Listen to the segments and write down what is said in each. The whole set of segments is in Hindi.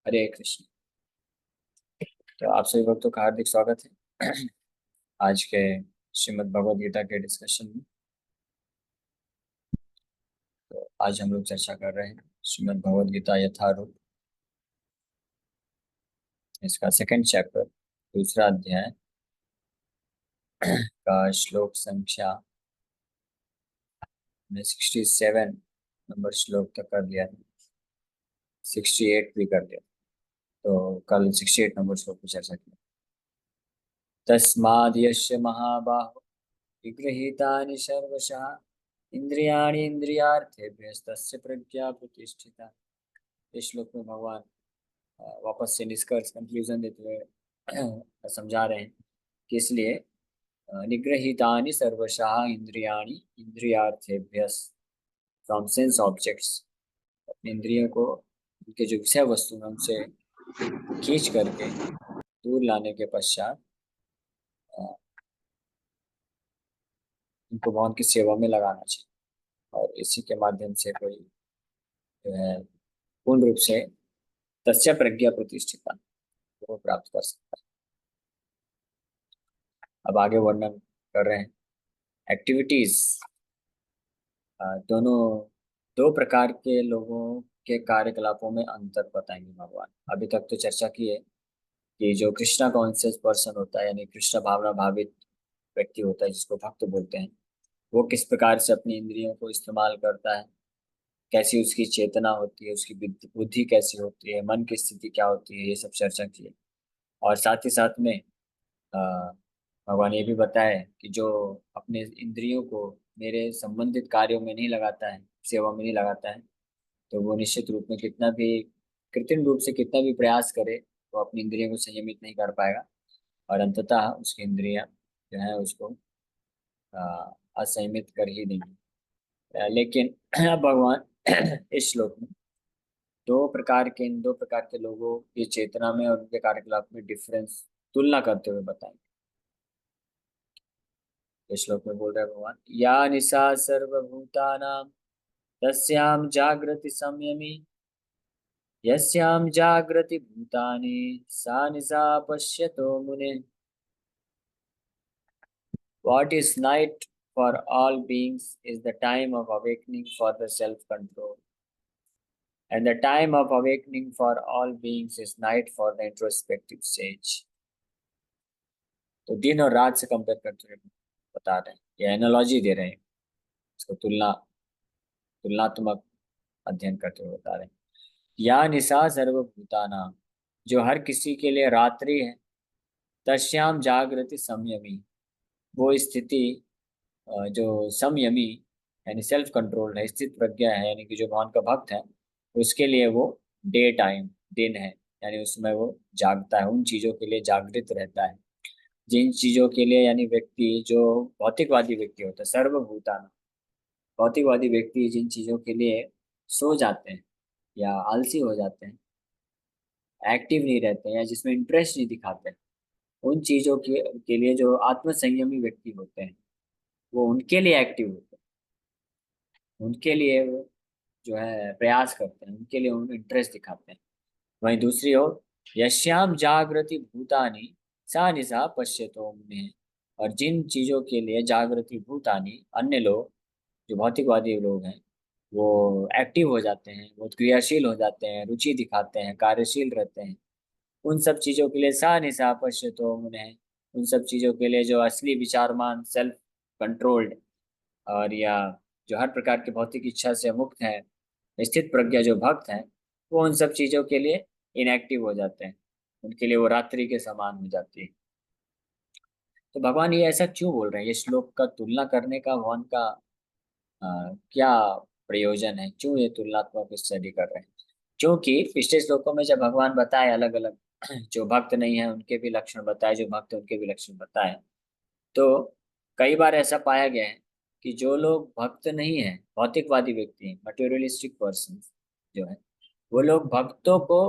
हरे कृष्ण। तो आप सभी भक्तों का हार्दिक स्वागत है आज के श्रीमद् भगवद गीता के डिस्कशन में। तो आज हम लोग चर्चा कर रहे हैं श्रीमद् भगवद गीता यथारूप, इसका सेकंड चैप्टर, दूसरा अध्याय का श्लोक संख्या में 67 नंबर श्लोक तक कर लिया है। 68 भी कर लिया, तो कल 68 नंबर श्लोक पर चर्चा की। तस्माद् यस्य महाबाहो विगृहीतानि सर्वशः इंद्रियाणि इंद्रियार्थेभ्यस्तस्य प्रज्ञा प्रतिष्ठिता। इस श्लोक में भगवान वापस से निष्कर्ष कंक्लूजन देते हुए समझा रहे हैं कि इसलिए निग्रहितानि सर्वशः इंद्रियाणि इंद्रियार्थेभ्यस, फ्रॉम सेंस ऑब्जेक्ट्स, अपने इंद्रियों को उनके जो विषय वस्तु हैं उनसे खींच करके दूर लाने के पश्चात उनको भगवान की सेवा में लगाना चाहिए, और इसी के माध्यम से कोई जो है पूर्ण रूप से तस्य प्रज्ञा प्रतिष्ठिता वो प्राप्त कर सकता है। अब आगे वर्णन कर रहे हैं एक्टिविटीज। दोनों दो प्रकार के लोगों के कार्यकलापों में अंतर बताएंगे भगवान। अभी तक तो चर्चा की है कि जो कृष्णा कॉन्शियस पर्सन होता है, यानी कृष्ण भावना भावित व्यक्ति होता है, जिसको भक्त बोलते हैं, वो किस प्रकार से अपनी इंद्रियों को इस्तेमाल करता है, कैसी उसकी चेतना होती है, उसकी बुद्धि कैसी होती है, मन की स्थिति क्या होती है, ये सब चर्चा की है। और साथ ही साथ में अ, भगवान ये भी बताया है कि जो अपने इंद्रियों को मेरे संबंधित कार्यों में नहीं लगाता है, सेवा में नहीं लगाता है, तो वो निश्चित रूप में कितना भी कृत्रिम रूप से कितना भी प्रयास करे, वो अपनी इंद्रियों को संयमित नहीं कर पाएगा, और अंततः उसकी इंद्रियां जो है उसको असंयमित कर ही देंगी। लेकिन भगवान इस श्लोक में इन दो प्रकार के लोगों की चेतना में और उनके कार्यकलाप में डिफरेंस तुलना करते हुए बताएंगे। इस श्लोक में बोल रहे हैं भगवान, या निशा सर्वभूतानां तस्यां जागृति संयमी, यस्यां जागृति भूतानि सा निशा पश्यतो मुने। What is night for all beings is the time of awakening for the self-control, and the time of awakening for all beings is night for the introspective stage. तो दिन और रात से कंपेयर करते हुए बता रहे हैं, ये एनालॉजी दे रहे हैं, इसको तुलनात्मक अध्ययन करते हुए बता रहे हैं। या निशा सर्वभूतानां, जो हर किसी के लिए रात्रि है, तस्याम जागृति संयमी, वो स्थिति जो संयमी यानी सेल्फ कंट्रोल है, स्थित प्रज्ञा है, यानी कि जो भगवान का भक्त है, उसके लिए वो डे टाइम, दिन है, यानी उसमें वो जागता है, उन चीजों के लिए जागृत रहता है जिन चीजों के लिए, यानी व्यक्ति जो भौतिकवादी व्यक्ति होता है, सर्वभूतान भौतिकवादी व्यक्ति जिन चीजों के लिए सो जाते हैं या आलसी हो जाते हैं, एक्टिव नहीं रहते हैं, या जिसमें इंटरेस्ट नहीं दिखाते हैं, उन चीजों के लिए जो आत्म संयमी व्यक्ति होते हैं, वो उनके लिए एक्टिव होते हैं, उनके लिए वो जो है प्रयास करते हैं, उनके लिए उन इंटरेस्ट दिखाते हैं। वहीं दूसरी ओर यश्याम जागृति भूतानि सा निशा पश्यतो मुने, और जिन चीजों के लिए जागृति भूतानि, अन्य लोग जो भौतिकवादी लोग हैं, वो एक्टिव हो जाते हैं, वो क्रियाशील हो जाते हैं, रुचि दिखाते हैं, कार्यशील रहते हैं, उन सब चीजों के लिए सा निशा पश्यतो मुने, उन सब चीजों के लिए जो असली विचारमान, सेल्फ कंट्रोल्ड, और या जो हर प्रकार की भौतिक इच्छा से मुक्त है, स्थित प्रज्ञा जो भक्त हैं, वो उन सब चीजों के लिए इनएक्टिव हो जाते हैं, उनके लिए वो रात्रि के समान हो जाती है। तो भगवान ये ऐसा क्यों बोल रहे हैं? ये श्लोक का तुलना करने का भगवान का क्या प्रयोजन है? क्यों ये तुलनात्मक स्टडी कर रहे हैं? क्योंकि पिछले श्लोकों में जब भगवान बताए अलग अलग जो भक्त नहीं है उनके भी लक्षण बताए, जो भक्त है उनके भी लक्षण बताए, तो कई बार ऐसा पाया गया है कि जो लोग भक्त नहीं है, भौतिकवादी व्यक्ति हैं, मटेरियलिस्टिक पर्सन जो है, वो लोग भक्तों को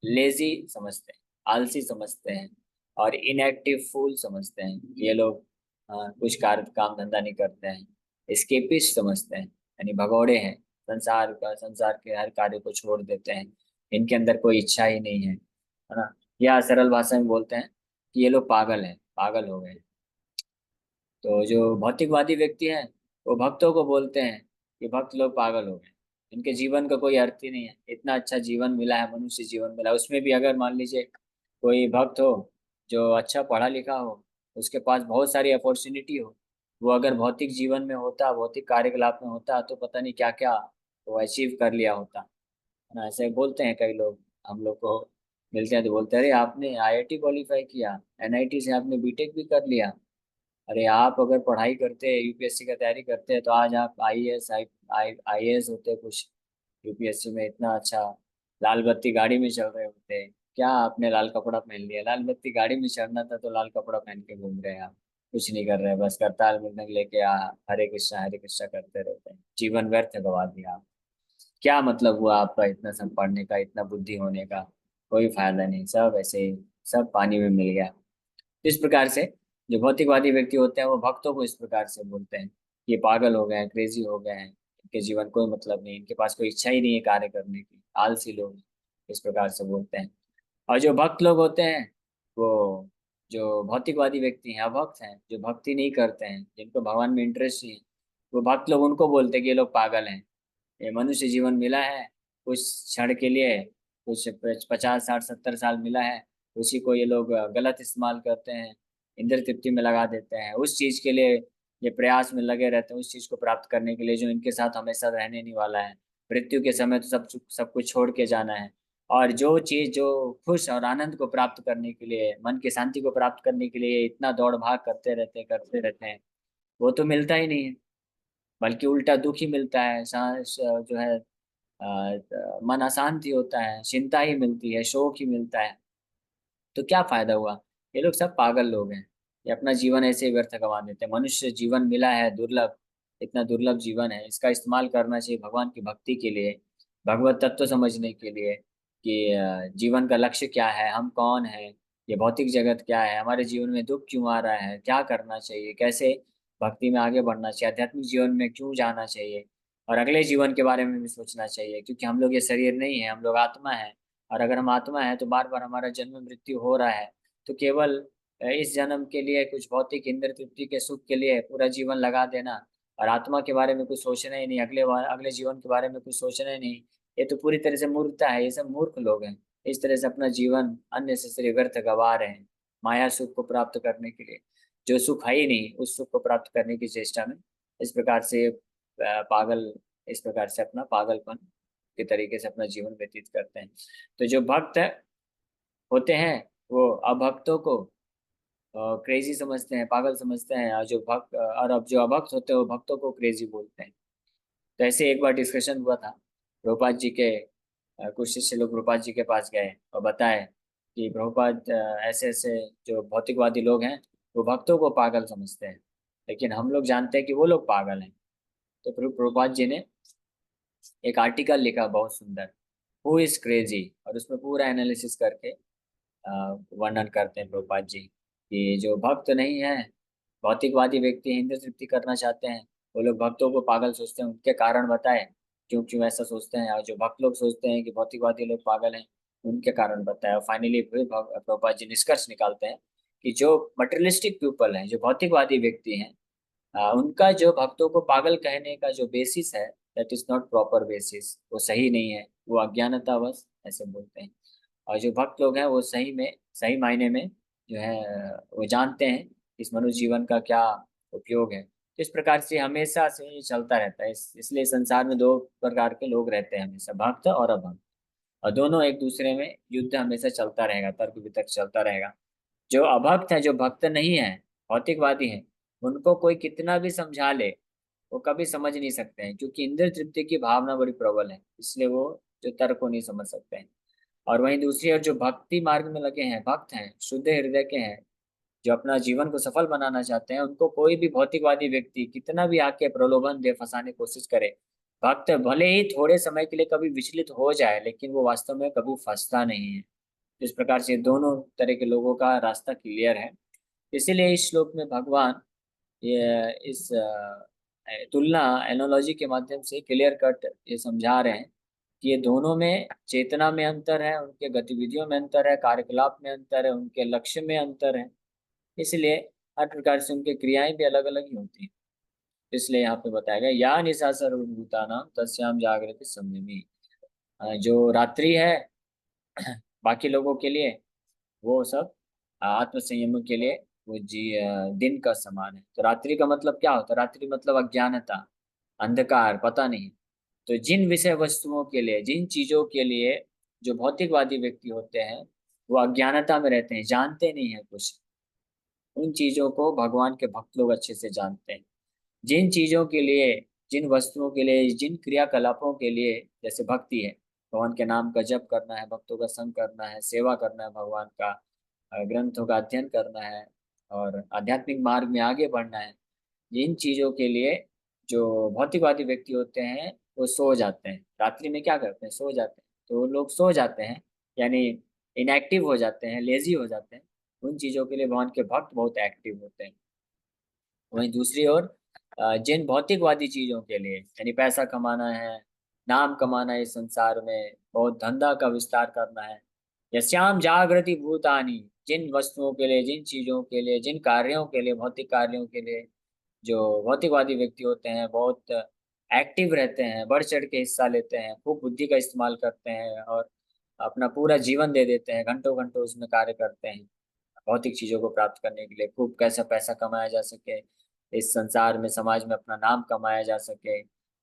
लेजी समझते हैं, आलसी समझते हैं, और इनएक्टिव फूल समझते हैं। ये लोग कुछ कार्य काम धंधा नहीं करते हैं, एस्केपिस्ट समझते हैं, यानी भगौड़े हैं, संसार के हर कार्य को छोड़ देते हैं, इनके अंदर कोई इच्छा ही नहीं है ना। या सरल भाषा में बोलते हैं कि ये लोग पागल हैं, पागल हो गए। तो जो भौतिकवादी व्यक्ति हैं वो भक्तों को बोलते हैं कि भक्त लोग पागल हो गए, इनके जीवन का कोई अर्थ ही नहीं है। इतना अच्छा जीवन मिला है, मनुष्य जीवन मिला है, उसमें भी अगर मान लीजिए कोई भक्त हो जो अच्छा पढ़ा लिखा हो, उसके पास बहुत सारी अपॉर्चुनिटी हो, वो अगर भौतिक जीवन में होता, भौतिक कार्यकलाप में होता, तो पता नहीं क्या क्या वो अचीव कर लिया होता, है ना। ऐसे बोलते हैं कई लोग, हम लोग को मिलते हैं तो बोलते हैं अरे आपने आईआईटी क्वालिफाई किया, एनआईटी से आपने बीटेक भी कर लिया, अरे आप अगर पढ़ाई करते हैं, यूपीएससी का तैयारी करते हैं तो आज आप आईएएस आईएएस होते कुछ, यूपीएससी में इतना अच्छा लाल बत्ती गाड़ी में चल रहे होते हैं। क्या आपने लाल कपड़ा पहन लिया, लाल बत्ती गाड़ी में चढ़ना था तो लाल कपड़ा पहन के घूम रहे हैं आप, कुछ नहीं कर रहे हैं, बस करताल मृदंग लेके हरे कृष्णा करते रहते हैं, जीवन व्यर्थ गवा दिया आप। क्या मतलब हुआ आपका इतना सब पढ़ने का, इतना बुद्धि होने का, कोई फायदा नहीं, सब ऐसे ही, सब पानी में मिल गया। इस प्रकार से जो भौतिकवादी व्यक्ति होते हैं वो भक्तों को इस प्रकार से बोलते हैं, ये पागल हो गए हैं, क्रेजी हो गए हैं, इनके जीवन कोई मतलब नहीं, इनके पास कोई इच्छा ही नहीं है कार्य करने की, आलसी लोग, इस प्रकार से बोलते हैं। और जो भक्त लोग होते हैं वो, जो भौतिकवादी व्यक्ति हैं, अभक्त हैं, जो भक्ति नहीं करते हैं, जिनको भगवान में इंटरेस्ट नहीं है, वो भक्त लोग उनको बोलते हैं कि ये लोग पागल हैं, ये मनुष्य जीवन मिला है कुछ क्षण के लिए, कुछ 50 60 70 साल मिला है, उसी को ये लोग गलत इस्तेमाल करते हैं, इंद्र तृप्ति में लगा देते हैं, उस चीज के लिए ये प्रयास में लगे रहते हैं, उस चीज को प्राप्त करने के लिए जो इनके साथ हमेशा रहने नहीं वाला है। मृत्यु के समय तो सब कुछ छोड़ के जाना है। और जो चीज जो खुश और आनंद को प्राप्त करने के लिए, मन की शांति को प्राप्त करने के लिए इतना दौड़ भाग करते रहते हैं, वो तो मिलता ही नहीं है, बल्कि उल्टा दुख ही मिलता है, जो है मन अशांति होता है, चिंता ही मिलती है, शोक ही मिलता है। तो क्या फायदा हुआ, ये लोग सब पागल लोग हैं, ये अपना जीवन ऐसे ही व्यर्थ गंवा देते हैं। मनुष्य जीवन मिला है दुर्लभ, इतना दुर्लभ जीवन है, इसका इस्तेमाल करना चाहिए भगवान की भक्ति के लिए, भगवत तत्व समझने के लिए कि जीवन का लक्ष्य क्या है, हम कौन है, ये भौतिक जगत क्या है, हमारे जीवन में दुख क्यों आ रहा है, क्या करना चाहिए, कैसे भक्ति में आगे बढ़ना चाहिए, आध्यात्मिक जीवन में क्यों जाना चाहिए, और अगले जीवन के बारे में भी सोचना चाहिए, क्योंकि हम लोग ये शरीर नहीं है, हम लोग आत्मा है। और अगर हम आत्मा है तो बार बार हमारा जन्म मृत्यु हो रहा है, तो केवल इस जन्म के लिए कुछ भौतिक इंद्र तृप्ति के सुख के लिए पूरा जीवन लगा देना, और आत्मा के बारे में कुछ सोचना ही नहीं, अगले जीवन के बारे में कुछ सोचना ही नहीं, ये तो पूरी तरह से मूर्खता है, ये सब मूर्ख लोग हैं। इस तरह से अपना जीवन अननेसेसरी व्यर्थ गवा रहे हैं, माया सुख को प्राप्त करने के लिए, जो सुख है ही नहीं उस सुख को प्राप्त करने की चेष्टा में इस प्रकार से पागल, इस प्रकार से अपना पागलपन के तरीके से अपना जीवन व्यतीत करते हैं। तो जो भक्त होते हैं वो अभक्तों को क्रेजी समझते हैं, पागल समझते हैं, और अब जो अभक्त होते हैं वो भक्तों को क्रेजी बोलते हैं। तो ऐसे एक बार डिस्कशन हुआ था, प्रभुपाद जी के कुछ शिष्य लोग प्रभुपाद जी के पास गए और बताए कि प्रभुपाद ऐसे ऐसे जो भौतिकवादी लोग हैं वो भक्तों को पागल समझते हैं, लेकिन हम लोग जानते हैं कि वो लोग पागल हैं। तो प्रभुपाद जी ने एक आर्टिकल लिखा बहुत सुंदर, हु इज क्रेजी, और उसमें पूरा एनालिसिस करके वर्णन करते हैं प्रभुपाद जी कि जो भक्त नहीं है, भौतिकवादी व्यक्ति हैं, इंद्र तृप्ति करना चाहते हैं, वो लोग भक्तों को पागल सोचते हैं, उनके कारण बताए क्यों क्यों ऐसा सोचते हैं, और जो भक्त लोग सोचते हैं कि भौतिकवादी लोग पागल हैं, उनके कारण बताए। और फाइनली फिर प्रभुपाद जी निष्कर्ष निकालते हैं कि जो मटेरियलिस्टिक पीपल हैं, जो भौतिकवादी व्यक्ति हैं, उनका जो भक्तों को पागल कहने का जो बेसिस है, that is not proper basis, वो सही नहीं है, वो अज्ञानतावश ऐसे बोलते हैं। और जो भक्त लोग हैं वो सही में, सही मायने में जो है वो जानते हैं इस मनुष्य जीवन का क्या उपयोग है। तो इस प्रकार से हमेशा से ये चलता रहता है, इसलिए संसार में दो प्रकार के लोग रहते हैं हमेशा, भक्त और अभक्त, और दोनों एक दूसरे में युद्ध हमेशा चलता रहेगा, तर्क वितर्क चलता रहेगा। जो अभक्त है, जो भक्त नहीं है, भौतिकवादी है, उनको कोई कितना भी समझा ले वो कभी समझ नहीं सकते हैं, क्योंकि इंद्र तृप्ति की भावना बड़ी प्रबल है, इसलिए वो जो तर्क को नहीं समझ सकते हैं। और वहीं दूसरी ओर जो भक्ति मार्ग में लगे हैं, भक्त हैं, शुद्ध हृदय के हैं, जो अपना जीवन को सफल बनाना चाहते हैं, उनको कोई भी भौतिकवादी व्यक्ति कितना भी आके प्रलोभन दे, फंसाने की कोशिश करे, भक्त भले ही थोड़े समय के लिए कभी विचलित हो जाए, लेकिन वो वास्तव में कभी फंसता नहीं है। इस प्रकार से दोनों तरह के लोगों का रास्ता क्लियर है। इसीलिए इस श्लोक में भगवान ये इस तुलना एनोलॉजी के माध्यम से क्लियर कट ये समझा रहे हैं कि ये दोनों में चेतना में अंतर है, उनके गतिविधियों में अंतर है, कार्यकलाप में अंतर है, उनके लक्ष्य में अंतर है। इसलिए हर प्रकार से उनकी क्रियाएं भी अलग अलग ही होती हैं। इसलिए यहाँ पे बताया गया या निशा सर्वभूतानां तस्याम जागृति संयमी। जो रात्रि है बाकी लोगों के लिए, वो सब आत्म संयम के लिए वो दिन का समान है। तो रात्रि का मतलब क्या होता है? रात्रि मतलब अज्ञानता, अंधकार, पता नहीं। तो जिन विषय वस्तुओं के लिए, जिन चीजों के लिए जो भौतिकवादी व्यक्ति होते हैं, वो अज्ञानता में रहते हैं, जानते नहीं है कुछ। उन चीजों को भगवान के भक्त लोग अच्छे से जानते हैं। जिन चीजों के लिए, जिन वस्तुओं के लिए, जिन क्रियाकलापों के लिए, जैसे भक्ति है, भगवान के नाम का जप करना है, भक्तों का संग करना है, सेवा करना है, भगवान का ग्रंथों का अध्ययन करना है और आध्यात्मिक मार्ग में आगे बढ़ना है। जिन चीजों के लिए जो भौतिकवादी व्यक्ति होते हैं वो सो जाते हैं, रात्रि में क्या करते हैं? सो जाते हैं। तो वो लोग सो जाते हैं, यानी इनएक्टिव हो जाते हैं, लेजी हो जाते हैं। उन चीजों के लिए भगवान के भक्त बहुत एक्टिव होते हैं। वहीं दूसरी ओर जिन भौतिकवादी चीजों के लिए, यानी पैसा कमाना है, नाम कमाना है, इस संसार में बहुत धंधा का विस्तार करना है, यस्याम जागृति भूतानि, जिन वस्तुओं के लिए, जिन चीजों के लिए, जिन कार्यों के लिए, भौतिक कार्यों के लिए जो भौतिकवादी व्यक्ति होते हैं बहुत एक्टिव रहते हैं, बढ़ चढ़ के हिस्सा लेते हैं, खूब बुद्धि का इस्तेमाल करते हैं और अपना पूरा जीवन दे देते हैं, घंटों घंटों उसमें कार्य करते हैं भौतिक चीजों को प्राप्त करने के लिए, खूब कैसा पैसा कमाया जा सके, इस संसार में समाज में अपना नाम कमाया जा सके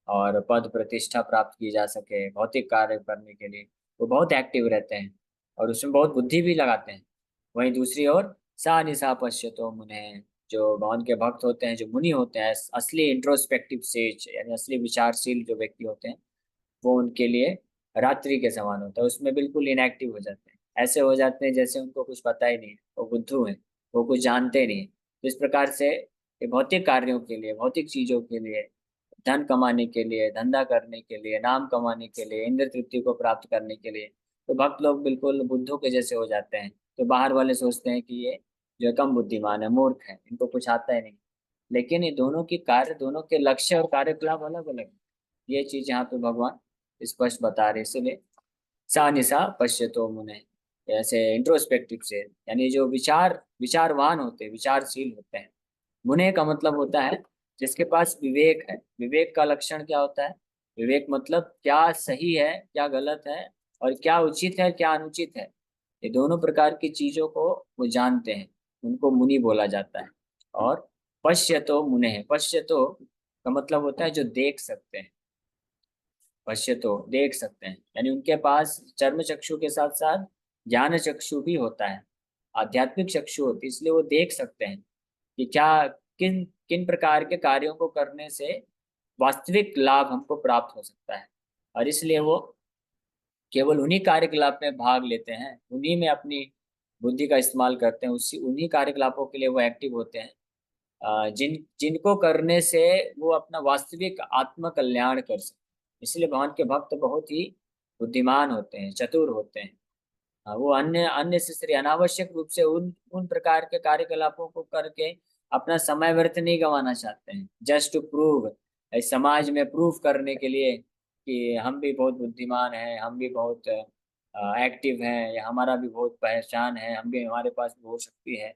और पद प्रतिष्ठा प्राप्त की जा सके, भौतिक कार्य करने के लिए वो बहुत एक्टिव रहते हैं और उसमें बहुत बुद्धि भी लगाते हैं। वहीं दूसरी ओर सा निशा पश्यतो मुने, जो भगवान के भक्त होते हैं, जो मुनि होते हैं, असली इंट्रोस्पेक्टिव सेज यानी असली विचारशील जो व्यक्ति होते हैं, वो उनके लिए रात्रि के समान होता है। उसमें बिल्कुल इनएक्टिव हो जाते हैं, ऐसे हो जाते हैं जैसे उनको कुछ पता ही नहीं है, वो बुद्धू हैं, वो कुछ जानते नहीं है। तो इस प्रकार से ये भौतिक कार्यों के लिए, भौतिक चीजों के लिए, धन कमाने के लिए, धंधा करने के लिए, नाम कमाने के लिए, इंद्र तृप्ति को प्राप्त करने के लिए, तो भक्त लोग बिल्कुल बुद्धू के जैसे हो जाते हैं। तो बाहर वाले सोचते हैं कि ये जो है कम बुद्धिमान है, मूर्ख है, इनको कुछ आता है नहीं। लेकिन ये दोनों की कार्य, दोनों के लक्ष्य और कार्यकलाप अलग अलग है। ये चीज यहाँ पे भगवान स्पष्ट बता रहे, इसलिए सा निशा पश्यतो मुने, ऐसे इंट्रोस्पेक्टिव से, यानी जो विचारवान होते हैं, विचारशील होते हैं। मुने का मतलब होता है जिसके पास विवेक है। विवेक का लक्षण क्या होता है? विवेक मतलब क्या सही है, क्या गलत है, और क्या उचित है, क्या अनुचित है, ये दोनों प्रकार की चीजों को वो जानते हैं, उनको मुनि बोला जाता है। और पश्यतो मुने, पश्यतो का मतलब होता है जो देख सकते हैं। पश्यतो देख सकते हैं, यानी उनके पास चर्म चक्षु के साथ साथ ज्ञान चक्षु भी होता है, आध्यात्मिक चक्षु होती है, इसलिए वो देख सकते हैं कि क्या, किन किन प्रकार के कार्यों को करने से वास्तविक लाभ हमको प्राप्त हो सकता है। और इसलिए वो केवल उन्हीं कार्यकलाप में भाग लेते हैं, उन्हीं में अपनी बुद्धि का इस्तेमाल करते हैं, उसी उन्हीं कार्यकलापों के लिए वो एक्टिव होते हैं जिनको करने से वो अपना वास्तविक आत्म कल्याण कर सकते हैं। इसलिए भगवान के भक्त बहुत ही बुद्धिमान होते हैं, चतुर होते हैं। वो अन्य अन्य से श्री अनावश्यक रूप से उन उन प्रकार के कार्यकलापों को करके अपना समय व्यर्थ नहीं गंवाना चाहते हैं, जस्ट टू प्रूव, समाज में प्रूव करने के लिए कि हम भी बहुत बुद्धिमान हैं, हम भी बहुत एक्टिव हैं, या हमारा भी बहुत पहचान है, हम भी, हमारे पास भी बहुत शक्ति है।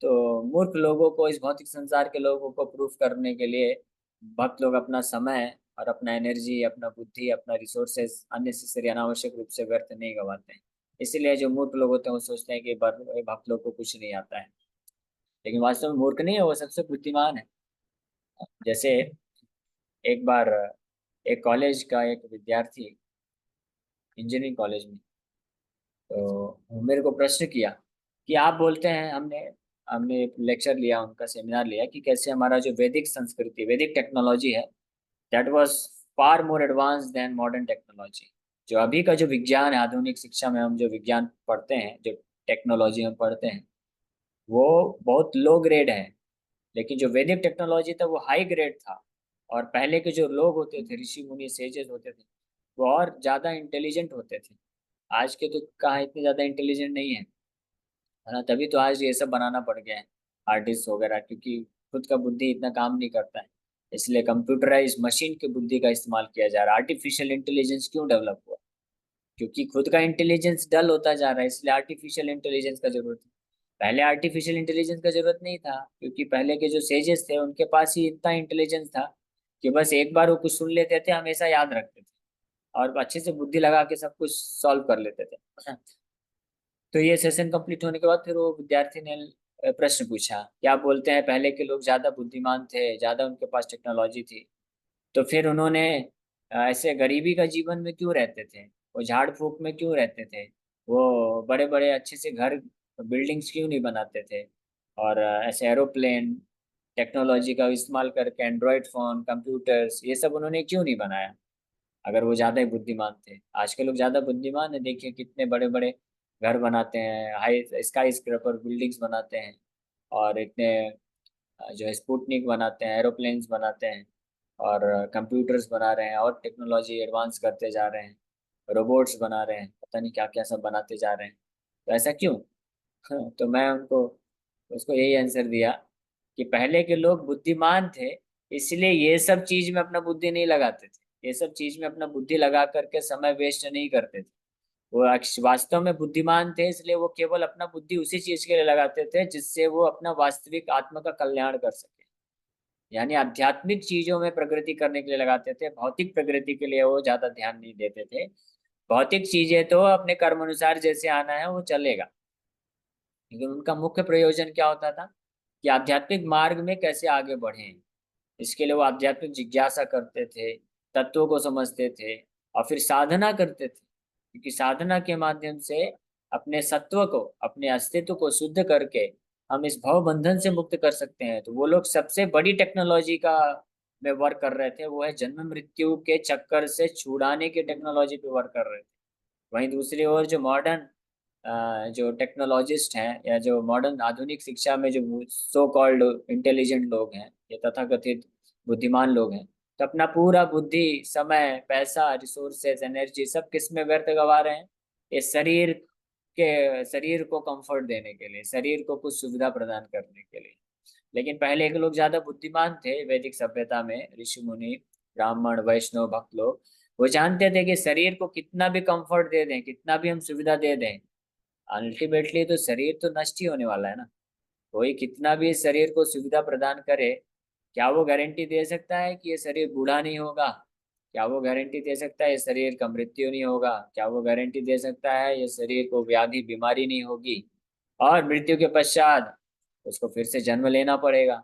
तो मूर्ख लोगों को, इस भौतिक संसार के लोगों को प्रूफ करने के लिए भक्त लोग अपना समय और अपना एनर्जी, अपना बुद्धि, अपना रिसोर्सेज अननेसेसरी, अनावश्यक रूप से व्यर्थ नहीं गवाते हैं। इसीलिए जो मूर्ख लोग होते हैं वो सोचते हैं कि भक्त लोग को कुछ नहीं आता है, लेकिन वास्तव में मूर्ख नहीं है, वो सबसे बुद्धिमान है। जैसे एक बार एक कॉलेज का एक विद्यार्थी, इंजीनियरिंग कॉलेज में, तो मेरे को प्रश्न किया कि आप बोलते हैं, हमने हमने एक लेक्चर लिया, उनका सेमिनार लिया कि कैसे हमारा जो वैदिक संस्कृति, वैदिक टेक्नोलॉजी है, that was far more advance than modern technology. जो अभी का जो विज्ञान है, आधुनिक शिक्षा में हम जो विज्ञान पढ़ते हैं, जो टेक्नोलॉजी हम पढ़ते हैं, वो बहुत लो ग्रेड है। लेकिन जो वैदिक टेक्नोलॉजी था वो हाई ग्रेड था। और पहले के जो लोग होते थे, ऋषि मुनि सेजेस होते थे, वो और ज्यादा इंटेलिजेंट होते थे। आज के तो कहाँ इतने ज्यादा इंटेलिजेंट नहीं है, है ना? तभी तो आज ये सब बनाना पड़ गया है, आर्टिस्ट वगैरह, क्योंकि खुद का बुद्धि इतना काम नहीं करता है। इसलिए कंप्यूटराइज मशीन की बुद्धि का इस्तेमाल किया जा रहा है। आर्टिफिशियल इंटेलिजेंस क्यों डेवलप हुआ? क्योंकि खुद का इंटेलिजेंस डल होता जा रहा है, इसलिए आर्टिफिशियल इंटेलिजेंस का जरूरत है। पहले आर्टिफिशियल इंटेलिजेंस का जरूरत नहीं था, क्योंकि पहले के जो सेजेस थे उनके पास ही इतना इंटेलिजेंस था कि बस एक बार वो कुछ सुन लेते थे, हमेशा याद रखते थे और अच्छे से बुद्धि लगा के सब कुछ सॉल्व कर लेते थे। तो ये सेशन कंप्लीट होने के बाद फिर वो विद्यार्थी ने प्रश्न पूछा, क्या बोलते हैं पहले के लोग ज्यादा बुद्धिमान थे, ज्यादा उनके पास टेक्नोलॉजी थी, तो फिर उन्होंने ऐसे गरीबी का जीवन में क्यों रहते थे, वो झाड़ फूक में क्यों रहते थे, वो बड़े बड़े अच्छे से घर बिल्डिंग्स क्यों नहीं बनाते थे, और ऐसे एरोप्लेन टेक्नोलॉजी का इस्तेमाल करके एंड्रॉयड फोन कंप्यूटर्स ये सब उन्होंने क्यों नहीं बनाया, अगर वो ज्यादा ही बुद्धिमान थे। आज के लोग ज्यादा बुद्धिमान है, देखिए कितने बड़े बड़े घर बनाते हैं, हाई स्काई स्क्रैपर बिल्डिंग्स बनाते हैं, और इतने जो है स्पुतनिक बनाते हैं, एरोप्लेन्स बनाते हैं, और कंप्यूटर्स बना रहे हैं, और टेक्नोलॉजी एडवांस करते जा रहे हैं, रोबोट्स बना रहे हैं, पता नहीं क्या क्या सब बनाते जा रहे हैं। तो ऐसा क्यों? तो मैं उनको उसको यही आंसर दिया कि पहले के लोग बुद्धिमान थे, इसलिए ये सब चीज में अपना बुद्धि नहीं लगाते थे, ये सब चीज में अपना बुद्धि लगा करके समय वेस्ट नहीं करते थे। वो वास्तव में बुद्धिमान थे, इसलिए वो केवल अपना बुद्धि उसी चीज के लिए लगाते थे जिससे वो अपना वास्तविक आत्मा का कल्याण कर सके। यानी आध्यात्मिक चीजों में प्रगति करने के लिए लगाते थे, भौतिक प्रगति के लिए वो ज्यादा ध्यान नहीं देते थे। भौतिक चीजें तो अपने कर्म अनुसार जैसे आना है वो चलेगा, लेकिन उनका मुख्य प्रयोजन क्या होता था कि आध्यात्मिक मार्ग में कैसे आगे बढ़ें। इसके लिए वो आध्यात्मिक जिज्ञासा करते थे, तत्वों को समझते थे, और फिर साधना करते थे, क्योंकि साधना के माध्यम से अपने सत्व को, अपने अस्तित्व को शुद्ध करके हम इस भव बंधन से मुक्त कर सकते हैं। तो वो लोग सबसे बड़ी टेक्नोलॉजी का में वर्क कर रहे थे, वो है जन्म मृत्यु के चक्कर से छुड़ाने की टेक्नोलॉजी पे वर्क कर रहे थे। वहीं दूसरी ओर जो मॉडर्न जो टेक्नोलॉजिस्ट हैं, या जो मॉडर्न आधुनिक शिक्षा में जो सो कॉल्ड इंटेलिजेंट लोग हैं, ये तथाकथित बुद्धिमान लोग हैं, तो अपना पूरा बुद्धि, समय, पैसा, रिसोर्सेज, एनर्जी सब किस में व्यर्थ गवा रहे हैं? ये शरीर को कंफर्ट देने के लिए, शरीर को कुछ सुविधा प्रदान करने के लिए। लेकिन पहले के लोग ज्यादा बुद्धिमान थे, वैदिक सभ्यता में ऋषि मुनि, ब्राह्मण, वैष्णव, भक्त लोग, वो जानते थे कि शरीर को कितना भी कंफर्ट दे दें, कितना भी हम सुविधा दे दें, अल्टीमेटली तो शरीर तो नष्ट ही होने वाला है ना। कोई कितना भी इस शरीर को सुविधा प्रदान करे, क्या वो गारंटी दे सकता है कि ये शरीर बूढ़ा नहीं होगा? क्या वो गारंटी दे सकता है ये शरीर का मृत्यु नहीं होगा? क्या वो गारंटी दे सकता है ये शरीर को व्याधि बीमारी नहीं होगी, और मृत्यु के पश्चात उसको फिर से जन्म लेना पड़ेगा?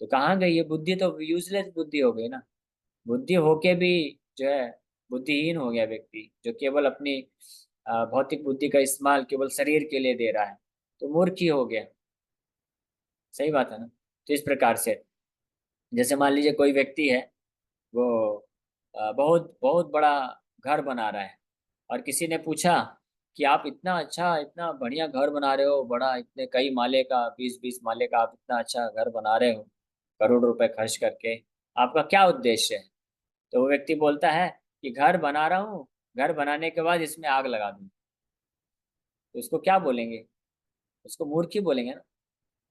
तो कहाँ गई ये बुद्धि? तो यूजलेस बुद्धि हो गई ना। बुद्धि होके भी जो है बुद्धिहीन हो गया व्यक्ति, जो केवल अपनी भौतिक बुद्धि का इस्तेमाल केवल शरीर के लिए दे रहा है, तो मूर्ख ही हो गया। सही बात है ना? तो इस प्रकार से जैसे मान लीजिए कोई व्यक्ति है, वो बहुत बहुत बड़ा घर बना रहा है, और किसी ने पूछा कि आप इतना अच्छा, इतना बढ़िया घर बना रहे हो, बड़ा इतने कई माले का, 20-20 माले का आप इतना अच्छा घर बना रहे हो, करोड़ रुपए खर्च करके, आपका क्या उद्देश्य है? तो वो व्यक्ति बोलता है कि घर बना रहा हूँ, घर बनाने के बाद इसमें आग लगा दूँ। तो उसको क्या बोलेंगे? उसको मूर्ख ही बोलेंगे ना।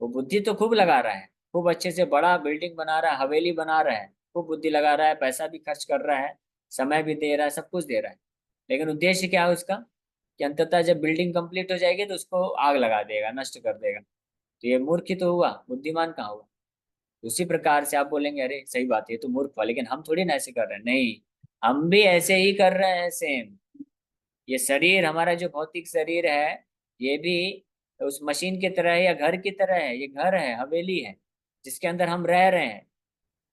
वो बुद्धि तो खूब लगा रहा है, खूब अच्छे से बड़ा बिल्डिंग बना रहा है, हवेली बना रहा है, खूब बुद्धि लगा रहा है, पैसा भी खर्च कर रहा है, समय भी दे रहा है, सब कुछ दे रहा है, लेकिन उद्देश्य क्या है उसका? कि अंततः जब बिल्डिंग कंप्लीट हो जाएगी तो उसको आग लगा देगा, नष्ट कर देगा। तो ये मूर्ख ही तो हुआ, बुद्धिमान कहाँ हुआ? उसी प्रकार से आप बोलेंगे अरे सही बात है, ये तो मूर्ख हुआ, लेकिन हम थोड़ी ना ऐसे कर रहे हैं। नहीं, हम भी ऐसे ही कर रहे हैं सेम। ये शरीर, हमारा जो भौतिक शरीर है, ये भी उस मशीन की तरह है या घर की तरह है। ये घर है, हवेली है, जिसके अंदर हम रह रहे हैं।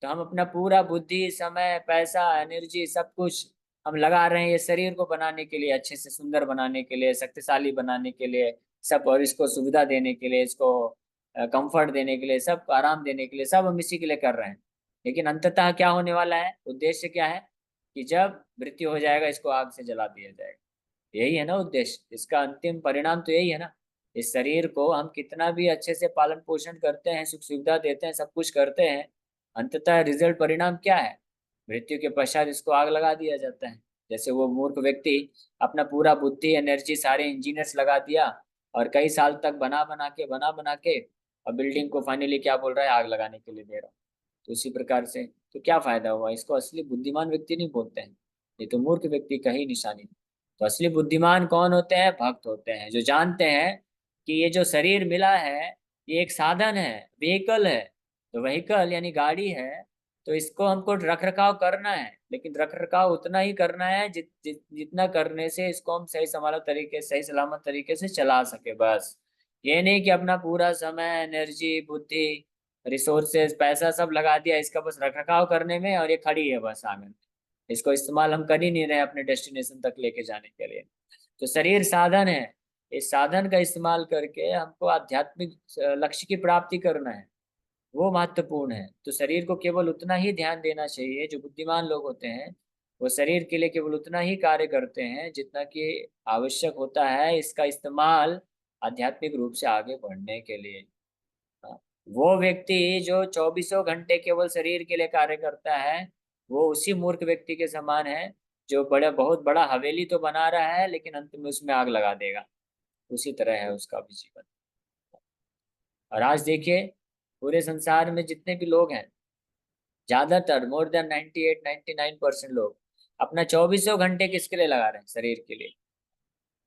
तो हम अपना पूरा बुद्धि, समय, पैसा, एनर्जी सब कुछ हम लगा रहे हैं ये शरीर को बनाने के लिए, अच्छे से सुंदर बनाने के लिए, शक्तिशाली बनाने के लिए सब, और इसको सुविधा देने के लिए, इसको कंफर्ट देने के लिए, सबको आराम देने के लिए, सब हम इसी के लिए कर रहे हैं। लेकिन अंततः क्या होने वाला है? उद्देश्य क्या है? कि जब मृत्यु हो जाएगा इसको आग से जला दिया जाएगा। यही है ना उद्देश्य, इसका अंतिम परिणाम तो यही है ना। इस शरीर को हम कितना भी अच्छे से पालन पोषण करते हैं, सुख सुविधा देते हैं, सब कुछ करते हैं, अंततः रिजल्ट, परिणाम क्या है? मृत्यु के पश्चात इसको आग लगा दिया जाता है। जैसे वो मूर्ख व्यक्ति अपना पूरा बुद्धि, एनर्जी, सारे इंजीनियर्स लगा दिया, और कई साल तक बना बना के और बिल्डिंग को फाइनली क्या बोल रहा है? आग लगाने के लिए दे रहा हूँ। तो उसी प्रकार से तो क्या फायदा हुआ? इसको असली बुद्धिमान व्यक्ति नहीं बोलते हैं, ये तो मूर्ख व्यक्ति का ही निशानी। तो असली बुद्धिमान कौन होते हैं? भक्त होते हैं, जो जानते हैं कि ये जो शरीर मिला है ये एक साधन है, व्हीकल है। तो व्हीकल यानी गाड़ी है, तो इसको हमको रख रखाव करना है, लेकिन रख रखाव उतना ही करना है जितना करने से इसको हम सही सलामत तरीके से चला सके, बस। ये नहीं कि अपना पूरा समय, एनर्जी, बुद्धि, रिसोर्सेज, पैसा सब लगा दिया इसका बस रख रखाव करने में, और ये खड़ी है बस आंगन। इसको इस्तेमाल हम कर ही नहीं रहे अपने डेस्टिनेशन तक लेके जाने के लिए। तो शरीर साधन है, इस साधन का इस्तेमाल करके हमको आध्यात्मिक लक्ष्य की प्राप्ति करना है, वो महत्वपूर्ण है। तो शरीर को केवल उतना ही ध्यान देना चाहिए, जो बुद्धिमान लोग होते हैं वो शरीर के लिए केवल उतना ही कार्य करते हैं जितना कि आवश्यक होता है, इसका इस्तेमाल आध्यात्मिक रूप से आगे बढ़ने के लिए। हाँ, वो व्यक्ति जो चौबीसों घंटे केवल शरीर के लिए कार्य करता है, वो उसी मूर्ख व्यक्ति के समान है जो बहुत बड़ा हवेली तो बना रहा है लेकिन अंत में उसमें आग लगा देगा। उसी तरह है उसका भी जीवन। और आज देखिए, पूरे संसार में जितने भी लोग हैं, ज्यादातर मोर देन 98-99% लोग अपना चौबीसों घंटे किसके लिए लगा रहे हैं? शरीर के लिए।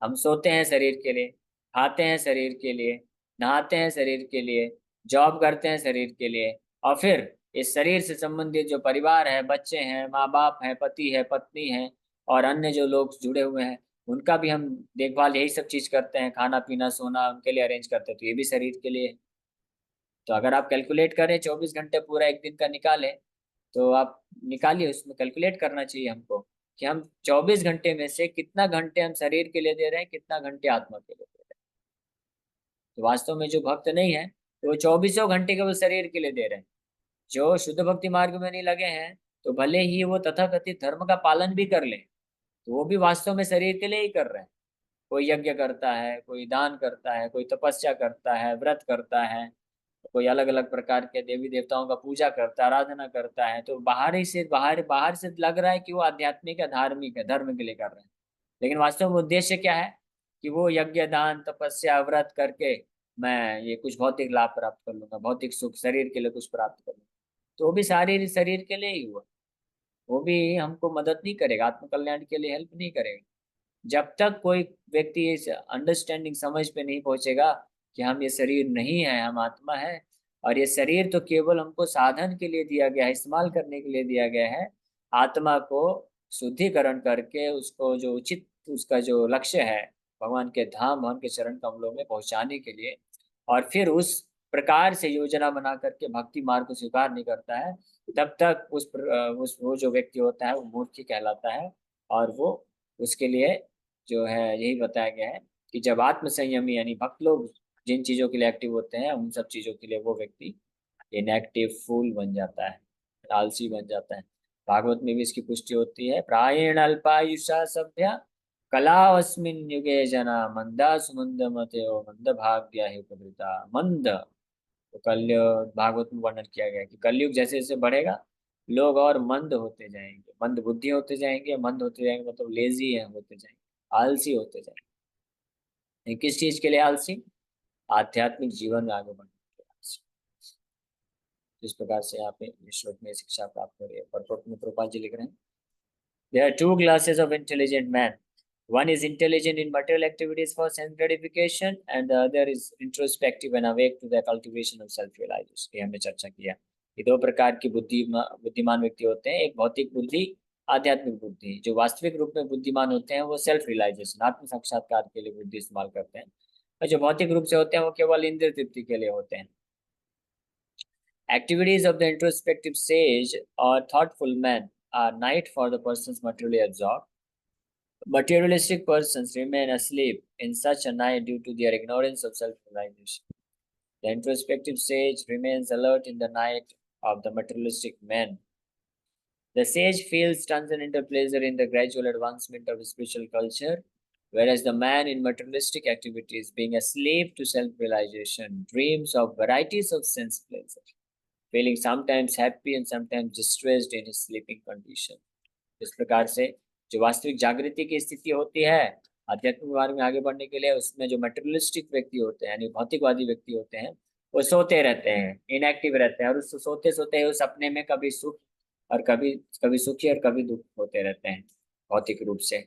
हम सोते हैं शरीर के लिए, खाते हैं शरीर के लिए, नहाते हैं शरीर के लिए, जॉब करते हैं शरीर के लिए, और फिर इस शरीर से संबंधित जो परिवार है, बच्चे हैं, माँ बाप हैं, पति है, पत्नी है, और अन्य जो लोग जुड़े हुए हैं, उनका भी हम देखभाल यही सब चीज करते हैं, खाना पीना सोना उनके लिए अरेंज करते हैं, तो ये भी शरीर के लिए है। तो अगर आप कैलकुलेट करें 24 घंटे पूरा एक दिन का निकालें, तो आप निकालिए, उसमें कैलकुलेट करना चाहिए हमको कि हम 24 घंटे में से कितना घंटे हम शरीर के लिए दे रहे हैं, कितना घंटे आत्मा के लिए दे रहे हैं। तो वास्तव में जो भक्त नहीं है, तो वो चौबीसों घंटे केवल शरीर के लिए दे रहे हैं। जो शुद्ध भक्ति मार्ग में नहीं लगे हैं, तो भले ही वो तथाकथित धर्म का पालन भी कर ले, तो वो भी वास्तव में शरीर के लिए ही कर रहे हैं। कोई यज्ञ करता है, कोई दान करता है, कोई तपस्या करता है, व्रत करता है, कोई अलग अलग प्रकार के देवी देवताओं का पूजा करता है, आराधना करता है, तो बाहर बाहर से लग रहा है कि वो आध्यात्मिक है, धार्मिक है, धर्म के लिए कर रहे हैं। लेकिन वास्तव में उद्देश्य क्या है? कि वो यज्ञ दान तपस्या व्रत करके मैं ये कुछ भौतिक लाभ प्राप्त कर लूंगा, भौतिक सुख, शरीर के लिए कुछ प्राप्त कर लूंगा। तो वो भी सारी शरीर के लिए ही हुआ। वो भी हमको मदद नहीं करेगा, आत्म कल्याण के लिए हेल्प नहीं करेगा। जब तक कोई व्यक्ति इस अंडरस्टैंडिंग, समझ पे नहीं पहुंचेगा कि हम ये शरीर नहीं है, हम आत्मा है, और ये शरीर तो केवल हमको साधन के लिए दिया गया है, इस्तेमाल करने के लिए दिया गया है, आत्मा को शुद्धिकरण करके उसको जो उचित उसका जो लक्ष्य है, भगवान के धाम, भगवान के चरण कमलों में पहुंचाने के लिए, और फिर उस प्रकार से योजना बना करके भक्ति मार्ग को स्वीकार नहीं करता है, तब तक उस वो जो व्यक्ति होता है वो मूर्ख ही कहलाता है। और वो उसके लिए जो है यही बताया गया है कि जब आत्म संयमी यानी भक्त लोग जिन चीजों के लिए एक्टिव होते हैं, उन सब चीजों के लिए वो व्यक्ति इनएक्टिव फूल बन जाता है, आलसी बन जाता है। भागवत में भी इसकी पुष्टि होती है, प्रायेण अल्पायुषा सभ्या कलावस्मिन युगे जना मंदा सुमंद मतो मंद भाग्या ही प्रवृता मंद। तो कलयुग भागवत में वर्णन किया गया है कि कलयुग जैसे जैसे बढ़ेगा, लोग और मंद होते जाएंगे, मंद बुद्धि होते जाएंगे, मंद होते जाएंगे मतलब लेजी है होते जाएंगे, आलसी होते जाएंगे। ये किस चीज के लिए आलसी? आध्यात्मिक जीवन में आगे बढ़ने के लिए आलसी। इस प्रकार से यहाँ पे इस श्लोक में शिक्षा प्राप्त हो रही है। परपोर्ट में प्रभुपाद जी लिख रहे हैं, there are two classes of intelligent man. One is intelligent in material activities for sense gratification, and the other is introspective and awake to the cultivation of self-realization. ये हमने चर्चा किया। ये दो प्रकार की बुद्धिमान व्यक्ति होते हैं, एक भौतिक बुद्धि, आध्यात्मिक बुद्धि। जो वास्तविक रूप में बुद्धिमान होते हैं वो सेल्फ रियलाइजेशन, आत्म साक्षात्कार के लिए बुद्धि इस्तेमाल करते हैं, और जो भौतिक रूप से होते हैं वो केवल इंद्रिय तृप्ति के लिए होते हैं। Activities of the introspective sage or thoughtful man are night for the persons materially absorbed. Materialistic persons remain asleep in such a night due to their ignorance of self-realization. The introspective sage remains alert in the night of the materialistic man. The sage feels transcendental pleasure in the gradual advancement of spiritual culture, whereas the man in materialistic activities, being asleep to self-realization, dreams of varieties of sense pleasure, feeling sometimes happy and sometimes distressed in his sleeping condition. इस प्रकार से जो वास्तविक जागृति की स्थिति होती है आध्यात्मिक मार्ग में आगे बढ़ने के लिए, उसमें जो मटेरियलिस्टिक व्यक्ति होते हैं यानी भौतिकवादी व्यक्ति होते हैं, वो सोते रहते हैं, इनएक्टिव रहते हैं, और उस सोते सोते ही उस सपने में कभी सुख और कभी कभी सुखी और कभी दुख होते रहते हैं भौतिक रूप से।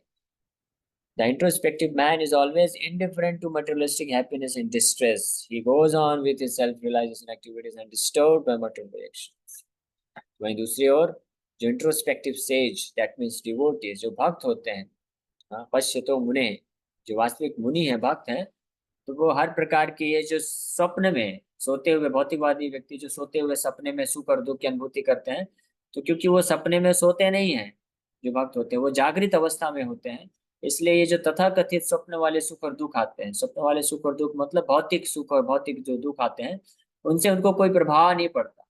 The introspective man is always indifferent to materialistic happiness and distress. He goes on with his self-realization activities undisturbed by material reactions. वहीं दूसरी ओर जो introspective says, that means devotees, जो भक्त होते हैं, पश्यतो मुने, जो वास्तविक मुनि है, भक्त हैं, तो वो हर प्रकार की, ये जो स्वप्न में सोते हुए भौतिकवादी व्यक्ति जो सोते हुए सपने में सुख और दुख की अनुभूति करते हैं, तो क्योंकि वो सपने में सोते नहीं हैं, जो भक्त होते हैं वो जागृत अवस्था में होते हैं, इसलिए ये जो तथाकथित स्वप्न वाले सुख और दुख आते हैं, स्वप्न वाले सुख और दुख मतलब भौतिक सुख और भौतिक जो दुख आते हैं, उनसे उनको कोई प्रभाव नहीं पड़ता।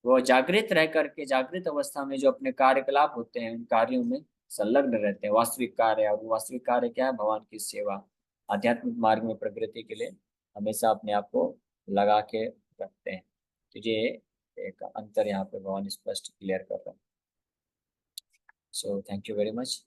वो जागृत रह करके, जागृत अवस्था में जो अपने कार्यकलाप होते हैं, उन कार्यों में संलग्न रहते हैं, वास्तविक कार्य। और वो वास्तविक कार्य क्या है? भगवान की सेवा, आध्यात्मिक मार्ग में प्रगति के लिए हमेशा अपने आप को लगा के रखते हैं। तो ये एक अंतर यहाँ पे भगवान स्पष्ट क्लियर कर रहे हैं। So thank you very much.